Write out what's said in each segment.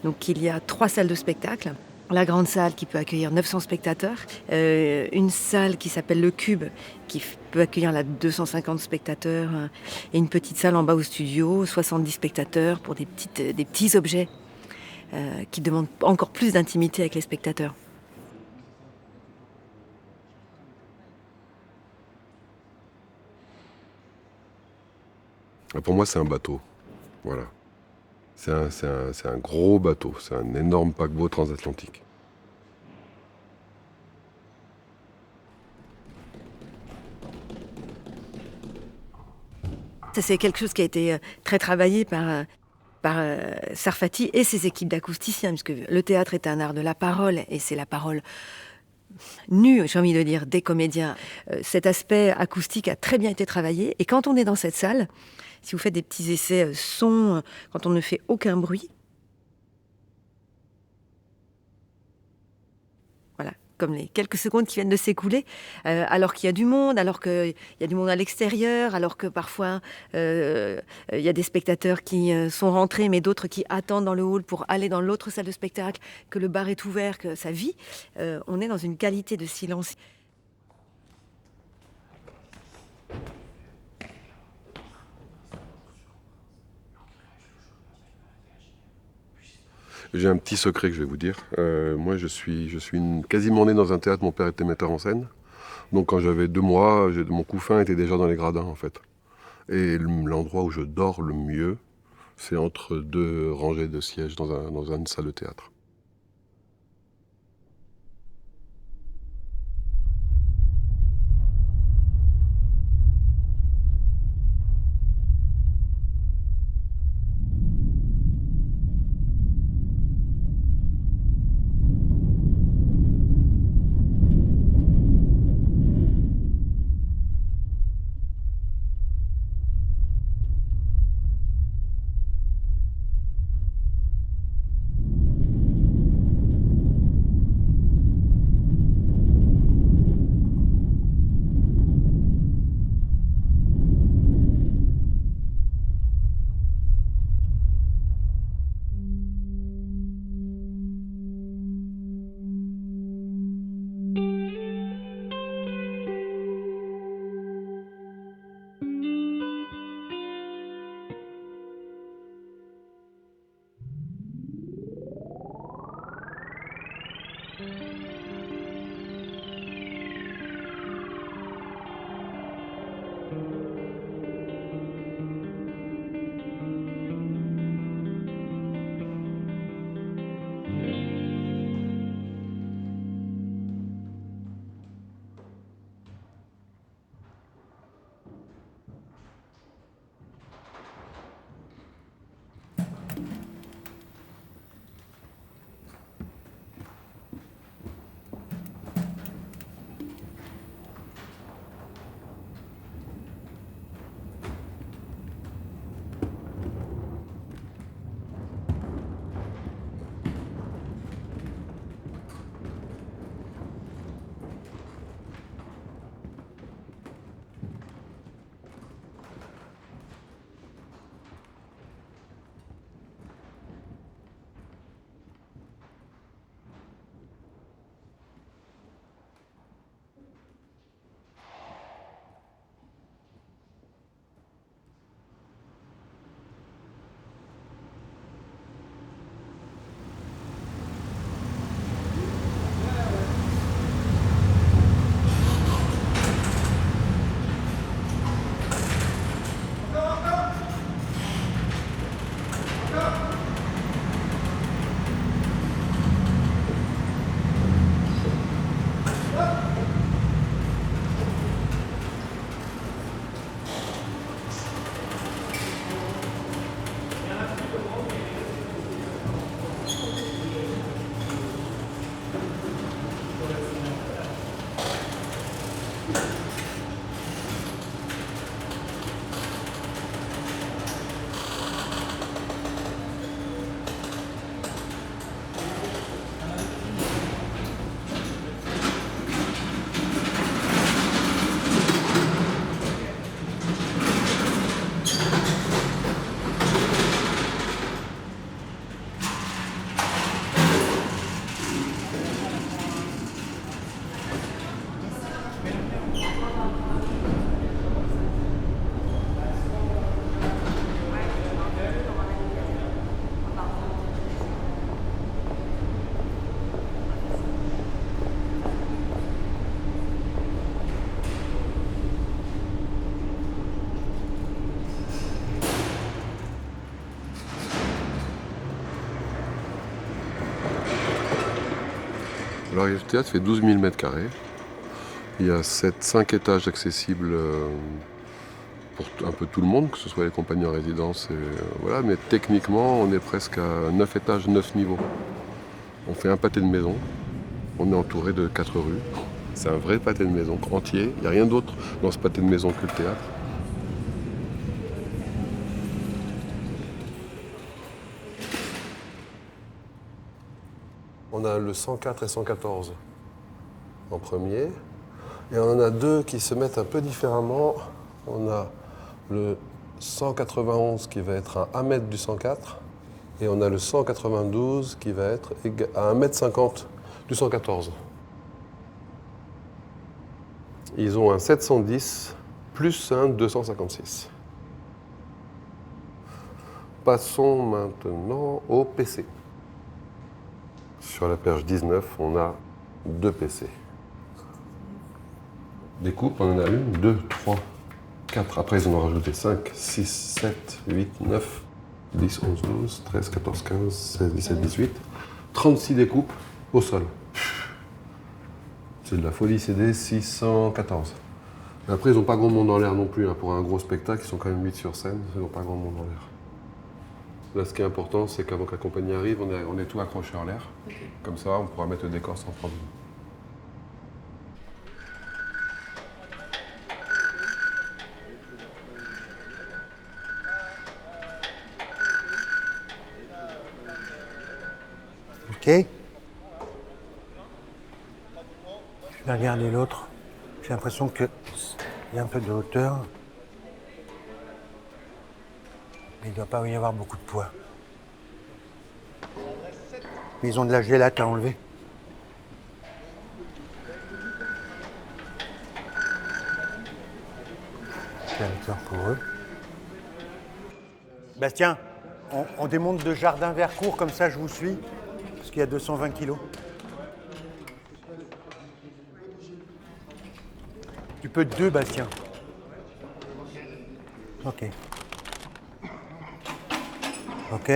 Donc il y a 3 salles de spectacle. La grande salle qui peut accueillir 900 spectateurs, une salle qui s'appelle le Cube peut accueillir 250 spectateurs, et une petite salle en bas au studio, 70 spectateurs pour des petits objets qui demandent encore plus d'intimité avec les spectateurs. Pour moi, c'est un bateau. Voilà. C'est un gros bateau. C'est un énorme paquebot transatlantique. Ça, c'est quelque chose qui a été très travaillé par Sarfati et ses équipes d'acousticiens, puisque le théâtre est un art de la parole, et c'est la parole nue, j'ai envie de dire, des comédiens. Cet aspect acoustique a très bien été travaillé, et quand on est dans cette salle, si vous faites des petits essais son, quand on ne fait aucun bruit, voilà, comme les quelques secondes qui viennent de s'écouler, alors qu'il y a du monde, alors qu'il y a du monde à l'extérieur, alors que parfois il y a des spectateurs qui sont rentrés, mais d'autres qui attendent dans le hall pour aller dans l'autre salle de spectacle, que le bar est ouvert, que ça vit, on est dans une qualité de silence. J'ai un petit secret que je vais vous dire. Moi, je suis quasiment né dans un théâtre. Mon père était metteur en scène. Donc, quand j'avais 2 mois, mon couffin était déjà dans les gradins, en fait. Et l'endroit où je dors le mieux, c'est entre 2 rangées de sièges dans une salle de théâtre. Variété Théâtre fait 12 000 mètres carrés. Il y a 5 étages accessibles pour un peu tout le monde, que ce soit les compagnies en résidence. Voilà. Mais techniquement, on est presque à 9 étages, 9 niveaux. On fait un pâté de maison. On est entouré de 4 rues. C'est un vrai pâté de maison entier. Il n'y a rien d'autre dans ce pâté de maison que le théâtre. On a le 104 et 114 en premier. Et on en a deux qui se mettent un peu différemment. On a le 191 qui va être à 1 mètre du 104. Et on a le 192 qui va être à 1,50 m du 114. Ils ont un 710 plus un 256. Passons maintenant au PC. Sur la perche 19, on a 2 PC. Des coupes, on en a 1, 2, 3, 4. Après, ils en ont rajouté 5, 6, 7, 8, 9, 10, 11, 12, 13, 14, 15, 16, 17, 18. 36 découpes au sol. C'est de la folie, c'est des 614. Et après, ils n'ont pas grand monde en l'air non plus. Hein. Pour un gros spectacle, ils sont quand même 8 sur scène, ils n'ont pas grand monde en l'air. Là, ce qui est important, c'est qu'avant que la compagnie arrive, on est tout accroché en l'air. Okay. Comme ça, on pourra mettre le décor sans problème. Ok. Je vais regarder l'autre. J'ai l'impression qu'il y a un peu de hauteur. Mais il ne doit pas y avoir beaucoup de poids. Mais ils ont de la gélate à enlever. C'est la hauteur pour eux. Bastien, on démonte de jardin vers court, comme ça je vous suis. Parce qu'il y a 220 kilos. Tu peux 2, Bastien. Ok. Ok.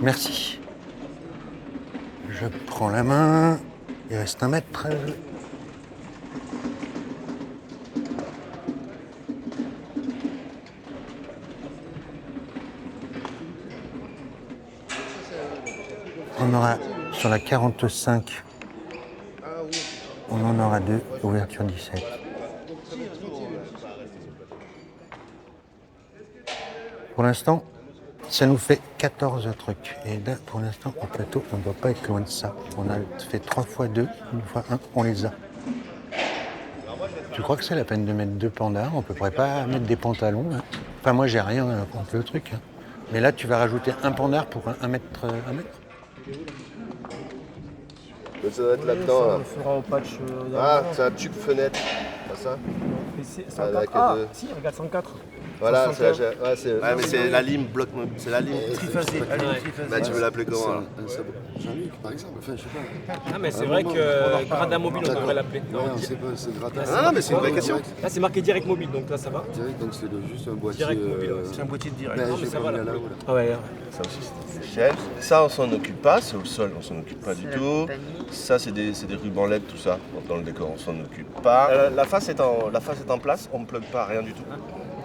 Merci. Je prends la main. Il reste 1 mètre. On aura sur la 45, on en aura 2, ouverture 17. Pour l'instant, ça nous fait 14 trucs. Et là, pour l'instant, au plateau, on ne doit pas être loin de ça. On a fait 3 fois 2, 1 fois 1, on les a. Tu crois que c'est la peine de mettre 2 pandards? On ne peut pas mettre des pantalons, hein. Enfin, moi, j'ai rien contre le truc. Hein. Mais là, tu vas rajouter un pandard pour 1 mètre, 1 mètre. Mais ça doit être là-dedans. Ça, on le fera en patch. Ah, c'est un tube fenêtre, pas ça? Si, regarde 104. Voilà, c'est mais c'est la lime bloc mobile, c'est la lime triphasée. Bah, tu veux l'appeler comment? Jean-Luc, par exemple, enfin, je sais pas. Ah, mais c'est vrai que gradin mobile, on devrait l'appeler. Ouais, on sait pas, c'est gradin. Ah, mais c'est une vraie question. Là, c'est marqué direct mobile, donc là, ça va. Direct, donc c'est juste un boîtier. Direct mobile, ouais. C'est un boîtier de direct. Ben, Non, mais ça va là. là. Ah ouais. Ça aussi, c'est des échelles. Ça, on s'en occupe pas, c'est au sol, on s'en occupe pas du tout. Ça, c'est des rubans LED, tout ça. Dans le décor, on s'en occupe pas. La face est en place, on ne plug pas, rien du tout.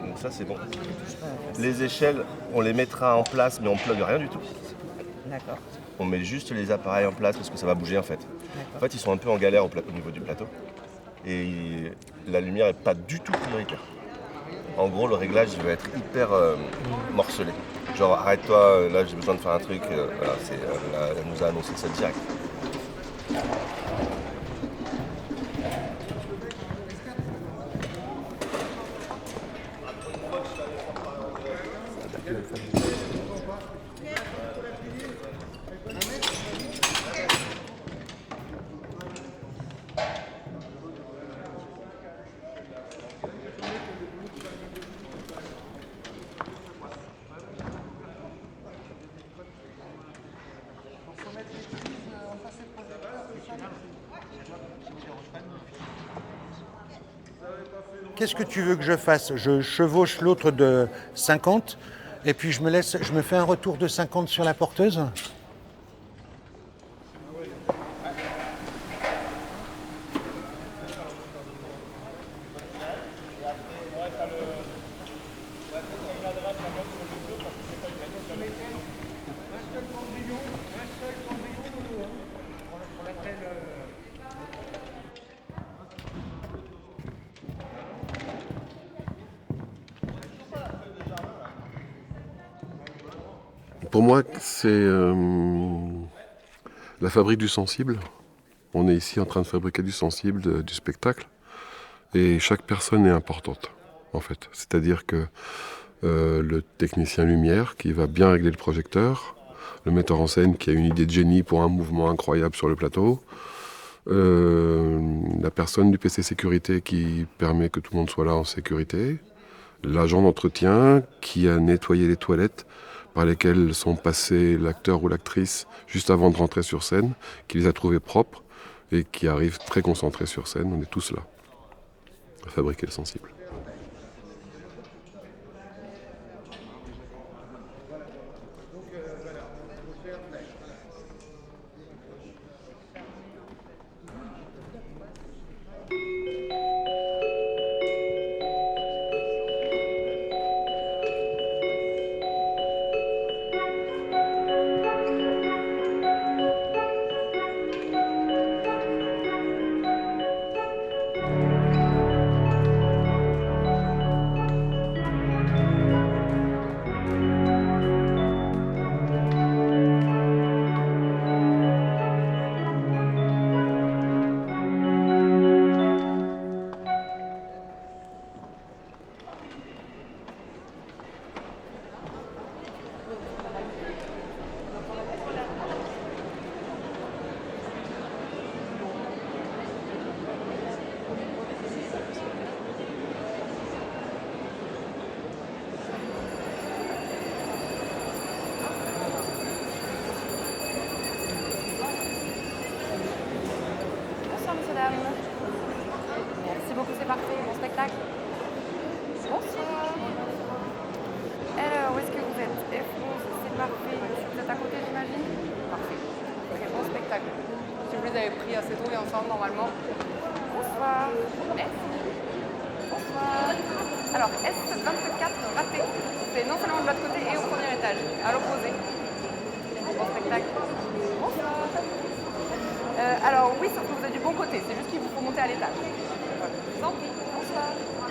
Donc ça, c'est bon. Les échelles, on les mettra en place, mais on ne plug rien du tout. D'accord. On met juste les appareils en place parce que ça va bouger en fait. En fait, ils sont un peu en galère au niveau du plateau. Et la lumière n'est pas du tout prioritaire. En gros, le réglage il va être hyper morcelé. Genre, arrête-toi, là j'ai besoin de faire un truc. Voilà, elle nous a annoncé ça direct. Qu'est-ce que tu veux que je fasse? Je chevauche l'autre de 50 et puis je me fais un retour de 50 sur la porteuse. Pour moi, c'est la fabrique du sensible. On est ici en train de fabriquer du sensible, du spectacle. Et chaque personne est importante, en fait. C'est-à-dire que le technicien lumière qui va bien régler le projecteur, le metteur en scène qui a une idée de génie pour un mouvement incroyable sur le plateau, la personne du PC sécurité qui permet que tout le monde soit là en sécurité, l'agent d'entretien qui a nettoyé les toilettes par lesquelles sont passés l'acteur ou l'actrice juste avant de rentrer sur scène, qui les a trouvées propres et qui arrive très concentré sur scène. On est tous là à fabriquer le sensible. Merci beaucoup, c'est parfait. Bon spectacle. Bonsoir. Alors, où est-ce que vous êtes? F11, c'est parfait. Vous êtes à côté, j'imagine? Parfait. Très bon spectacle. Si vous les avez pris assez tôt et ensemble, normalement. Bonsoir. Merci. Bonsoir. Alors, S24 raté. C'est non seulement de l'autre côté et au premier étage, à l'opposé. Bon spectacle. Bonsoir. Alors oui, sauf que vous êtes du bon côté, c'est juste qu'il vous faut monter à l'étage. Voilà. Je vous en prie. Bonsoir.